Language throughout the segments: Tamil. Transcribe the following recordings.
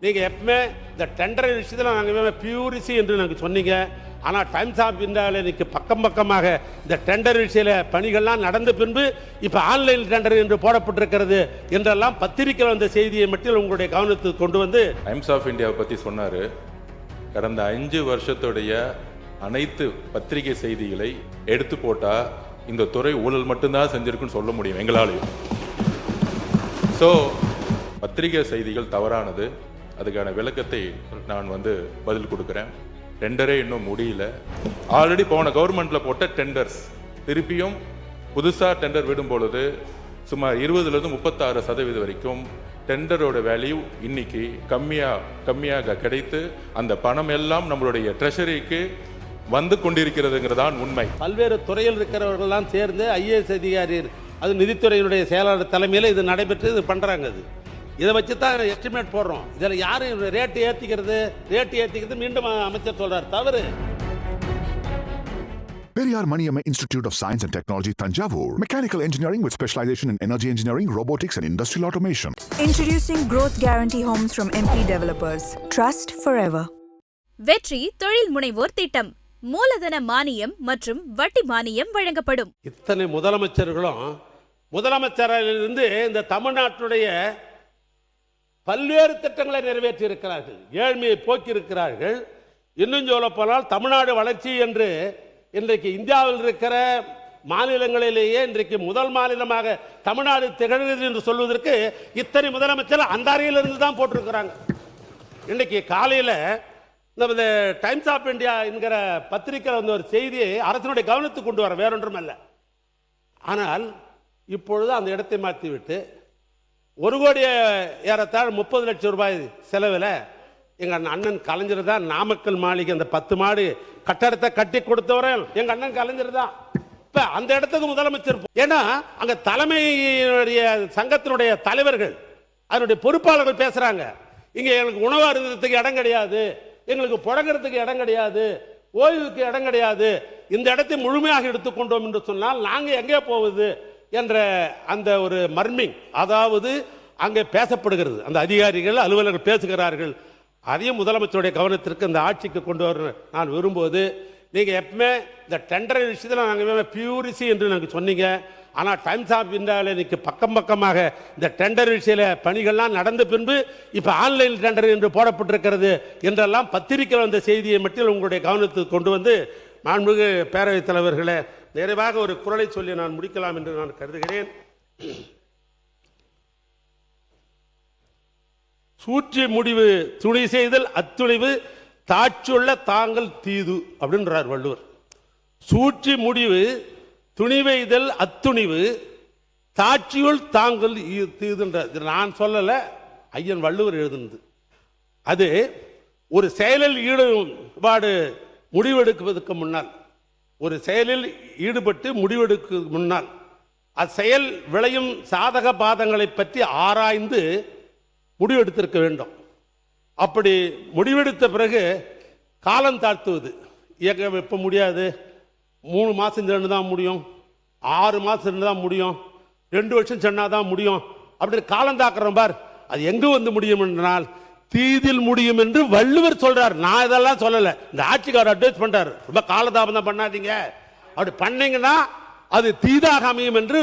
நீங்கள் எப்பவுமே இந்த டெண்டர் விஷயத்தில் நாங்கள் பியூரிசி என்று நாங்கள் சொன்னீங்க. ஆனால் டைம்ஸ் ஆஃப் இந்தியாவில் இன்னைக்கு பக்கம் பக்கமாக இந்த டெண்டர் விஷய பணிகள்லாம் நடந்த பின்பு இப்போ ஆன்லைன் டெண்டர் என்று போடப்பட்டிருக்கிறது என்றெல்லாம் பத்திரிகையில் வந்த செய்தியை மட்டும் உங்களுடைய கவனத்துக்கு கொண்டு வந்து டைம்ஸ் ஆஃப் இந்தியாவை பற்றி சொன்னார். கடந்த 5 வருஷத்துடைய அனைத்து பத்திரிகை செய்திகளை எடுத்து போட்டால் இந்த துறை ஊழல் மட்டும்தான் செஞ்சிருக்குன்னு சொல்ல முடியும் எங்களாலையும். ஸோ பத்திரிகை செய்திகள் தவறானது. அதுக்கான விளக்கத்தை நான் பதில் கொடுக்குறேன். டெண்டரே இன்னும் முடியல. ஆல்ரெடி போன கவர்மெண்ட்ல போட்ட டெண்டர்ஸ் திருப்பியும் புதுசாக டெண்டர் விடும் பொழுது சுமார் 20லிருந்து 36% வரைக்கும் டெண்டரோட வேல்யூ இன்னைக்கு கம்மியாக கிடைத்து அந்த பணம் எல்லாம் நம்மளுடைய ட்ரெஷரிக்கு வந்து கொண்டிருக்கிறதுங்கிறதான் உண்மை. பல்வேறு துறையில் இருக்கிறவர்கள்லாம் சேர்ந்து ஐஏஎஸ் அதிகாரி அது நிதித்துறையினுடைய செயலாளர் தலைமையில் இது நடைபெற்று இது பண்ணுறாங்க. அது இதை வச்சு தான் எஸ்டிமேட் போடுறோம். இதில் யாரும் ரேட்டு ஏற்றிக்கிறது மீண்டும் அமைச்சர் சொல்றார் தவறு. Periyar Maniamma Institute of Science and Technology, Tanjavur. Mechanical engineering with specialization in energy engineering, robotics and industrial automation. Introducing Growth Guarantee Homes from MP Developers. Trust forever. வெற்றி தொழில் முனைவோர் திட்டம். மூலதன மானியம் மற்றும் வட்டி மானியம் வழங்கப்படும். இத்தனை முதலமைச்சரிலிருந்து இந்த தமிழ்நாட்டுடைய பல்வேறு திட்டங்களை நிறைவேற்றி இருக்கிறார்கள். ஏழ்மையை போக்கியிருக்கிறார்கள். இன்னும் சொல்ல போனால் தமிழ்நாடு வளர்ச்சி என்று இன்றைக்கு இந்தியாவில் இருக்கிற மாநிலங்களிலேயே இன்றைக்கு முதல் மாநிலமாக தமிழ்நாடு திகழ்கிறது என்று சொல்வதற்கு இத்தனை முதலமைச்சர் அந்த அறையிலிருந்து தான் போட்டிருக்கிறாங்க. இன்றைக்கு காலையில் இந்த டைம்ஸ் ஆஃப் இந்தியா என்கிற பத்திரிகை ஒரு செய்தியை அரசனுடைய கவனத்துக்கு கொண்டு வர வேறொன்றும் அல்ல. ஆனால் இப்பொழுது அந்த இடத்தை மாற்றிவிட்டு 1 கோடி ஏறத்தாழ 30 லட்சம் ரூபாய் செலவில் எங்கள் அண்ணன் கலைஞர் தான் நாமக்கல் மாளிகை அந்த 10 மாடி கட்டடத்தை கட்டி கொடுத்தவரை எங்கள் அண்ணன் கலைஞர் தான். இப்போ அந்த இடத்துக்கு முதலமைச்சர், ஏன்னா அங்கே தலைமையுடைய சங்கத்தினுடைய தலைவர்கள் அதனுடைய பொறுப்பாளர்கள் பேசுகிறாங்க. இங்கே எங்களுக்கு உணவு அருந்ததுக்கு இடம் கிடையாது, எங்களுக்கு புழங்குறதுக்கு இடம் கிடையாது, ஓய்வுக்கு இடம் கிடையாது, இந்த இடத்தை முழுமையாக எடுத்துக்கொண்டோம் என்று சொன்னால் நாங்கள் எங்கே போவது என்ற அந்த ஒரு மர்மிங், அதாவது அங்கே பேசப்படுகிறது. அந்த அதிகாரிகள் அலுவலர்கள் பேசுகிறார்கள். அதையும் முதலமைச்சருடைய கவனத்திற்கு இந்த ஆட்சிக்கு கொண்டு வர நான் விரும்புவது, நீங்கள் எப்பவுமே இந்த டெண்டர் விஷயத்தில் நாங்கள் பியூரிசி என்று நாங்கள் சொன்னீங்க. ஆனால் டைம்ஸ் ஆஃப் இந்தியாவில் இன்னைக்கு பக்கம் பக்கமாக இந்த டெண்டர் விஷய பணிகள்லாம் நடந்த பின்பு இப்போ ஆன்லைன் டெண்டர் என்று போடப்பட்டிருக்கிறது என்றெல்லாம் பத்திரிகையில் வந்த செய்தியை மட்டும் உங்களுடைய கவனத்துக்கு கொண்டு வந்து மாண்புமிகு பேரவைத் தலைவர்களே, நிறைவாக ஒரு குரலை சொல்லி நான் முடிக்கலாம் என்று நான் கருதுகிறேன். சூற்றி முடிவு துணை செய்தல் அத்துணிவு தாட்சியுள்ள தாங்கள் தீது அப்படின்றார் வள்ளுவர். சூற்றி முடிவு துணிவைதல் அத்துணிவு தாட்சியுள் தாங்கள் தீதுன்றார். நான் சொல்லலை, ஐயன் வள்ளுவர் எழுதுனது. அது ஒரு செயலில் ஈடுபாடு முடிவெடுப்பதற்கு முன்னால், ஒரு செயலில் ஈடுபட்டு முடிவெடுக்க முன்னால் அச்செயல் விளையும் சாதக பாதங்களை பற்றி ஆராய்ந்து முடிவெடுத்திருக்க வேண்டும். அப்படி முடிவெடுத்த பிறகு காலம் தாழ்த்துவது இயக்கம் எப்போ முடியாது, 3 மாதம் சென்று தான் முடியும், 6 மாதம் சென்று தான் முடியும், 2 வருஷம் சென்னால் தான் முடியும் அப்படின்னு காலம் தாக்குறோம் பார். அது எங்கு வந்து முடியும் என்றால் தீதில் முடியும் என்று வள்ளுவர் சொல்றார். நான் இதெல்லாம் சொல்லலை, இந்த ஆட்சிக்காரர் அட்வைஸ் பண்றாரு, ரொம்ப காலதாபம் தான் பண்ணாதீங்க, அப்படி பண்ணீங்கன்னா அது தீதாக அமையும் என்று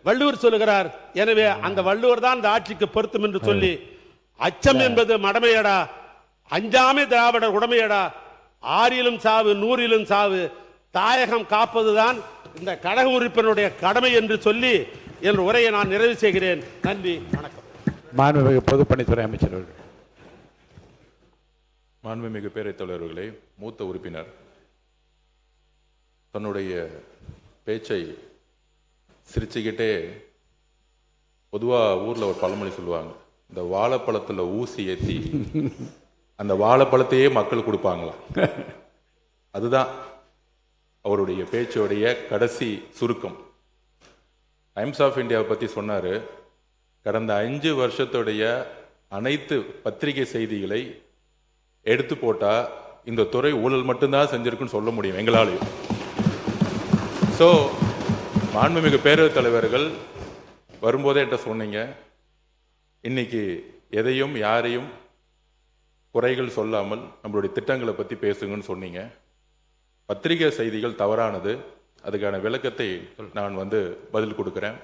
வள்ளுவர் சொல்லுகிறார். எனவே அந்த வள்ளுவர் தான் இந்த ஆட்சிக்கு பொருத்தம் என்று சொல்லி, அச்சம் என்பது மடமையடா, அஞ்சாமை திராவிடர் உடமையடா, 6லும் சாவு 100லும் சாவு, தாயகம் காப்பதுதான் இந்த கழக உறுப்பினருடைய கடமை என்று சொல்லி என் உரையை நான் நிறைவு செய்கிறேன். நன்றி, வணக்கம். மாண்புமிகு பொதுப்பணித்துறை அமைச்சர் அவர்கள். மாண்புமிகு பேரவைத் தலைவர்களே, மூத்த உறுப்பினர் தன்னுடைய பேச்சை சிரிச்சுக்கிட்டே, பொதுவாக ஊரில் ஒரு பழமொழி சொல்லுவாங்க, இந்த வாழைப்பழத்தில் ஊசி ஏற்றி அந்த வாழைப்பழத்தையே மக்கள் கொடுப்பாங்களாம். அதுதான் அவருடைய பேச்சோடைய கடைசி சுருக்கம். டைம்ஸ் ஆஃப் இந்தியாவை பற்றி சொன்னார். கடந்த 5 வருஷத்துடைய அனைத்து பத்திரிகை செய்திகளை எடுத்து போட்டால் இந்த துறை ஊழல் மட்டும்தான் செஞ்சிருக்குன்னு சொல்ல முடியும் எங்களாலையும். ஸோ மாண்புமிகு பேரவைத் தலைவர்கள் வரும்போதே என்கிட்ட சொன்னீங்க, இன்னைக்கு எதையும் யாரையும் குறைகள் சொல்லாமல் நம்மளுடைய திட்டங்களை பற்றி பேசுங்கன்னு சொன்னீங்க. பத்திரிகை செய்திகள் தவறானது. அதுக்கான விளக்கத்தை நான் பதில் கொடுக்குறேன்.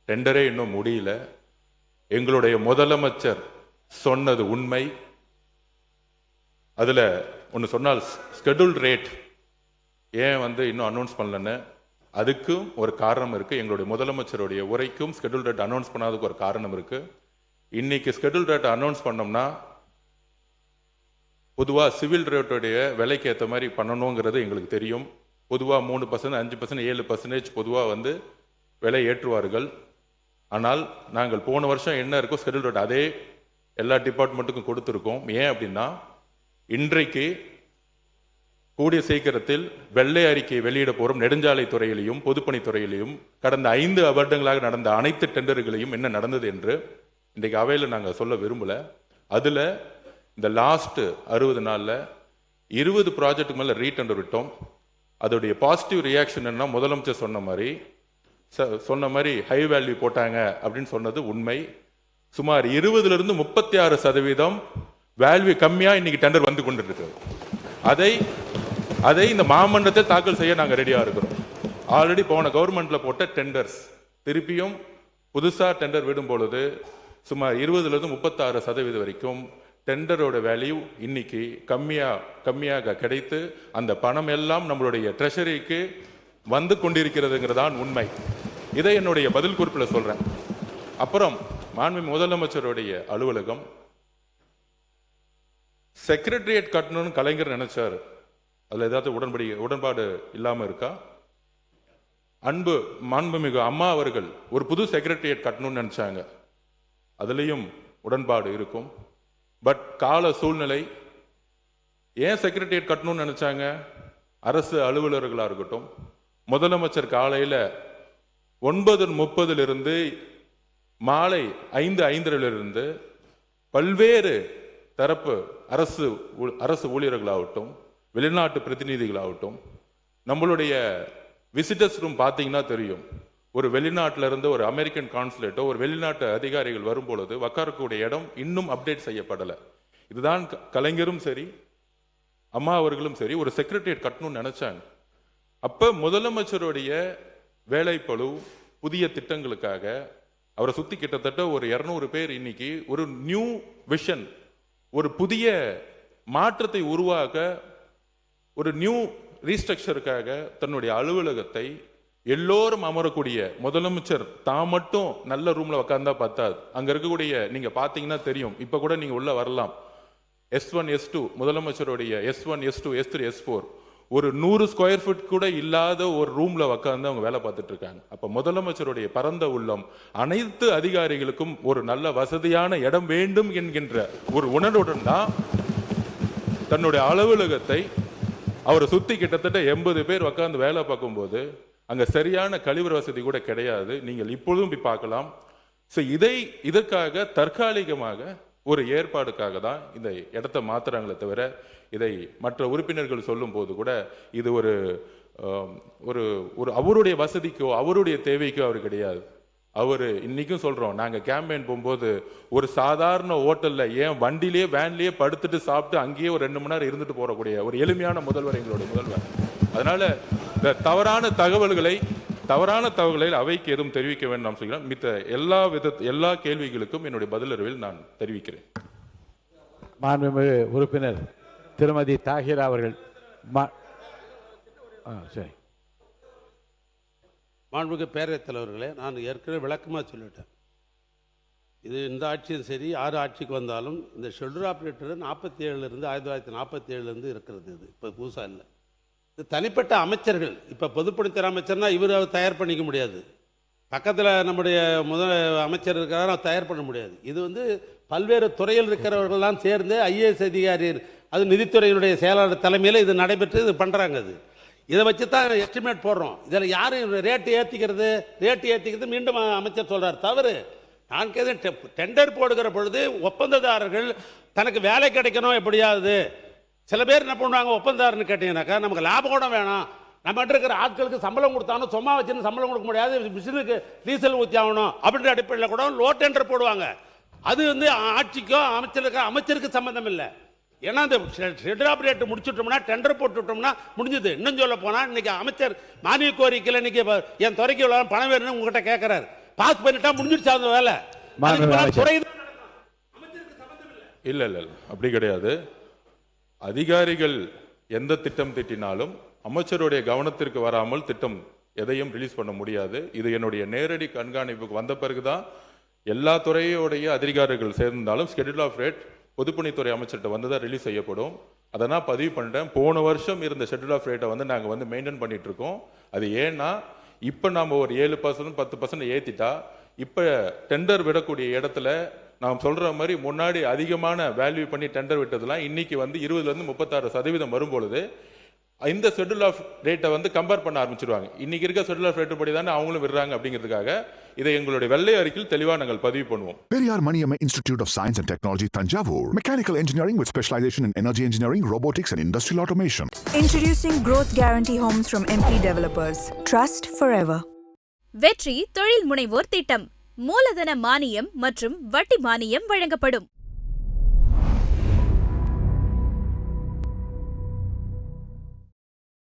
டெண்டரே இன்னும் முடியல. எங்களுடைய முதலமைச்சர் சொன்னது உண்மை. அதுல ஒன்று சொன்னால் ஸ்கெடியூல் ரேட் ஏன் இன்னும் அனௌன்ஸ் பண்ணலன்னு அதுக்கும் ஒரு காரணம் இருக்கு. எங்களுடைய முதலமைச்சருடைய உரைக்கும் ஸ்கெடியூல் ரேட் அனௌன்ஸ் பண்ணாததுக்கு ஒரு காரணம் இருக்கு. இன்னைக்கு ஸ்கெடியூல் ரேட் அனௌன்ஸ் பண்ணோம்னா பொதுவாக சிவில் ரேட்டுடைய விலைக்கு ஏற்ற மாதிரி பண்ணணுங்கிறது எங்களுக்கு தெரியும். பொதுவாக 3%, 5%, 7% பொதுவாக விலை ஏற்றுவார்கள். ஆனால் நாங்கள் போன வருஷம் என்ன இருக்கோ ஸ்கெடியூல் ரேட் அதே எல்லா டிபார்ட்மெண்ட்டுக்கும் கொடுத்துருக்கோம். ஏன் அப்படின்னா இன்றைக்கு கூடிய சீக்கிரத்தில் வெள்ளை அறிக்கை வெளியிட போறோம். நெடுஞ்சாலை துறையிலையும் பொதுப்பணித்துறையிலையும் கடந்த 5 வருடங்களாக நடந்த அனைத்து டெண்டர்களையும் என்ன நடந்தது என்று இன்றைக்கு அவையில் நாங்கள் சொல்ல விரும்பல. அதுல இந்த லாஸ்ட் 60 நாள்ல 20 ப்ராஜெக்ட்டுக்கு மேல ரீடெண்டர் விட்டோம். அதோடைய பாசிட்டிவ் ரியாக்ஷன் என்ன, முதலமைச்சர் சொன்ன மாதிரி ஹை வேல்யூ போட்டாங்க அப்படின்னு சொன்னது உண்மை. சுமார் 20% 36% வேல்யூ கம்மியா இன்னைக்கு டெண்டர் வந்து கொண்டு இருக்கு. அதை இந்த மாமன்றத்தை தாக்கல் செய்ய நாங்க ரெடியா இருக்கிறோம். ஆல்ரெடி போன கவர்மெண்ட்ல போட்ட டெண்டர்ஸ் திருப்பியும் புதுசா டெண்டர் விடும் பொழுது சுமார் 20% 36% வரைக்கும் டெண்டரோட வேல்யூ இன்னைக்கு கம்மியாக கிடைத்து அந்த பணம் எல்லாம் நம்மளுடைய ட்ரெஷரிக்கு வந்து கொண்டிருக்கிறதுங்கிறதான் உண்மை. இதை என்னுடைய பதில் குறிப்பில் சொல்றேன். அப்புறம் மாண்புமிகு முதலமைச்சருடைய அலுவலகம் செக்ரட்டரியேட் கட்டணும்னு கலைஞர் நினைச்சாரு. அதுல ஏதாவது உடன்பாடு இல்லாம இருக்கா? மாண்புமிகு அம்மா அவர்கள் ஒரு புது செக்ரட்டரியேட் கட்டணும்னு நினைச்சாங்க. அதுலயும் உடன்பாடு இருக்கும். பட் கால சூழ்நிலை ஏன் செக்ரட்டரியேட் கட்டணும்னு நினைச்சாங்க? அரசு அலுவலர்களா இருக்கட்டும், முதலமைச்சர் காலையில 9:30 மாலை 5:05 பல்வேறு தரப்பு அரசு ஊழியர்களாகட்டும், வெளிநாட்டு பிரதிநிதிகளாகட்டும், நம்மளுடைய விசிட்டர்ஸ் ரூம் பார்த்தீங்கன்னா தெரியும். ஒரு வெளிநாட்டில இருந்து ஒரு அமெரிக்கன் கான்சுலேட்டோ ஒரு வெளிநாட்டு அதிகாரிகள் வரும்பொழுது உட்காரக்கூடிய இடம் இன்னும் அப்டேட் செய்யப்படலை. இதுதான் கலைஞரும் சரி அம்மா அவர்களும் சரி ஒரு செக்ரட்டரியேட் கட்டணும்னு நினைச்சாங்க. அப்ப முதலமைச்சருடைய வேலைப்பளு புதிய திட்டங்களுக்காக அவரை சுத்தி கிட்டத்தட்ட ஒரு 200 பேர் இன்னைக்கு ஒரு நியூ விஷன், ஒரு புதிய மாற்றத்தை உருவாக்க, ஒரு நியூ ரீஸ்ட்ரக்சருக்காக தன்னுடைய அலுவலகத்தை எல்லோரும் அமரக்கூடிய முதலமைச்சர் தான் மட்டும் நல்ல ரூம்ல உட்கார்ந்தா பத்தாது. அங்க இருக்கக்கூடிய நீங்க பாத்தீங்கன்னா தெரியும். இப்ப கூட நீங்க உள்ள வரலாம். S1 S2 முதலமைச்சருடைய S1 S2 S3 S4 ஒரு 100 ஸ்கொயர் ஃபீட் கூட இல்லாத ஒரு ரூம்ல உட்கார்ந்து அவங்க வேலை பார்த்துட்டு இருக்காங்க. அப்ப முதலமைச்சருடைய பரந்த உள்ளம் அனைத்து அதிகாரிகளுக்கும் ஒரு நல்ல வசதியான இடம் வேண்டும் என்கின்ற ஒரு உணர்வுடன் தான் தன்னுடைய அலுவலகத்தை அவரை சுத்தி கிட்டத்தட்ட 80 பேர் உட்கார்ந்து வேலை பார்க்கும்போது அங்க சரியான கழிவற வசதி கூட கிடையாது. நீங்கள் இப்பொழுதும் போய் பார்க்கலாம். இதற்காக தற்காலிகமாக ஒரு ஏற்பாடுக்காக தான் இந்த இடத்தை மாத்துறாங்களே தவிர இதை மற்ற உறுப்பினர்கள் சொல்லும் போது கூட இது ஒரு அவருடைய வசதிக்கோ அவருடைய தேவைக்கோ அவர் கிடையாது. அவரு இன்னைக்கும் சொல்றோம், நாங்க கேம்பெயின் போகும்போது ஒரு சாதாரண ஹோட்டல்ல ஏன் வண்டிலேயே வேன்லயே படுத்துட்டு சாப்பிட்டு அங்கேயே ஒரு 2 மணி நேரம் இருந்துட்டு போறக்கூடிய ஒரு எளிமையான முதல்வர் எங்களுடைய முதல்வர். அதனால இந்த தவறான தகவல்களை அவைக்கு எதுவும் தெரிவிக்க வேண்டும் சொல்கிறேன். மித்த எல்லா கேள்விகளுக்கும் என்னுடைய பதிலறிவில் நான் தெரிவிக்கிறேன். மாண்புமிகு உறுப்பினர் திருமதி தாஹிரா அவர்கள். சரி. மாண்புமிகு பேரவைத் தலைவர்களே, நான் ஏற்கனவே விளக்கமாக சொல்லிட்டேன். இது இந்த ஆட்சியும் சரி 6 ஆட்சிக்கு வந்தாலும் இந்த ஷெட்யூல் ஆப்ரேட்டர் 1947 இருக்கிறது. இது இப்போ புதுசாக இல்லை. இது தனிப்பட்ட அமைச்சர்கள். இப்போ பொதுப்பணித்துறை அமைச்சர்னா இவர் தயார் பண்ணிக்க முடியாது. பக்கத்தில் நம்முடைய அமைச்சர் இருக்கிறார், அவர் தயார் பண்ண முடியாது. இது பல்வேறு துறையில் இருக்கிறவர்கள்லாம் சேர்ந்து IAS அதிகாரி, அது நிதித்துறையினுடைய செயலாளர் தலைமையில் இது நடைபெற்று இது பண்ணுறாங்க. இதை வச்சு தான் எஸ்டிமேட் போடுறோம். இதில் யாரும் ரேட்டு ஏற்றிக்கிறது மீண்டும் அமைச்சர் சொல்கிறார் தவறு. நான் டெண்டர் போடுகிற பொழுது ஒப்பந்ததாரர்கள் தனக்கு வேலை கிடைக்கணும். எப்படியாவது சில பேர் என்ன பண்ணுவாங்க, ஒப்பந்ததாரன்னு கேட்டீங்கன்னாக்கா நமக்கு லாபம் கூட வேணாம், நம்ம இருக்கிற ஆட்களுக்கு சம்பளம் கொடுத்தாலும் சும்மா வச்சுன்னு சம்பளம் கொடுக்க முடியாது, மிஷினுக்கு டீசல் ஊற்றி ஆகணும் அப்படின்ற அடிப்படையில் கூட லோ டெண்டர் போடுவாங்க. அது ஆட்சிக்கோ அமைச்சருக்கு சம்பந்தம் இல்லை. ஏன்னா அந்த ஷெட்யூல் ஆஃப் ரேட் முடிச்சுட்டோம்னா டெண்டர் போட்டுட்டோம்னா முடிஞ்சது. இன்னும் சொல்ல போனால் இன்னைக்கு அமைச்சர் மானிய கோரிக்கையில் இன்னைக்கு என் துறைக்கு இவ்வளோ பணம் வேணும்னு உங்ககிட்ட கேட்கிறாரு. பாஸ் பண்ணிட்டா முடிஞ்சிடுச்சு அந்த வேலை. இல்ல இல்ல அப்படி கிடையாது. அதிகாரிகள் எந்த திட்டம் திட்டினாலும் அமைச்சருடைய கவனத்திற்கு வராமல் திட்டம் எதையும் ரிலீஸ் பண்ண முடியாது. இது என்னுடைய நேரடி கண்காணிப்புக்கு வந்த பிறகுதான் எல்லா துறையோடைய அதிகாரிகள் சேர்ந்தாலும் ஷெட்யூல் ஆஃப் ரேட் பொதுப்பணித்துறை அமைச்சர்கிட்ட வந்து தான் ரிலீஸ் செய்யப்படும். அதை நான் பதிவு பண்ணிட்டேன். போன வருஷம் இருந்த ஷெட்யூல் ஆஃப் ரேட்டை வந்து நாங்கள் வந்து மெயின்டைன் பண்ணிட்டு இருக்கோம். அது ஏன்னா இப்போ நம்ம ஒரு 7% 10% ஏற்றிட்டா இப்போ டெண்டர் விடக்கூடிய இடத்துல நாம் சொல்ற மாதிரி முன்னாடி அதிகமான வேல்யூ பண்ணி டெண்டர் விட்டதெல்லாம் இன்னைக்கு வந்து 20% 36% வரும்பொழுது இந்த ஷெட்யூல் ஆஃப் ரேட்டை வந்து கம்பேர் பண்ண ஆரம்பிச்சிருவாங்க. இன்னைக்கு இருக்க ஷெட்யூல் ஆஃப் ரேட் படி தானே அவங்களும் விடுறாங்க அப்படிங்கிறதுக்காக இதை எங்களுடைய வெள்ளை அறிக்கையில் தெளிவாக நாங்கள் பதிவு பண்ணுவோம். Periyar Maniamma Institute of Science and Technology, Tanjavur. Mechanical engineering with specialization in energy engineering, robotics and industrial automation. Introducing Growth Guarantee Homes from MP Developers. Trust forever. வெற்றி தொழில் முனைவோர் திட்டம். மூலதன மானியம் மற்றும் வட்டி மானியம் வழங்கப்படும்.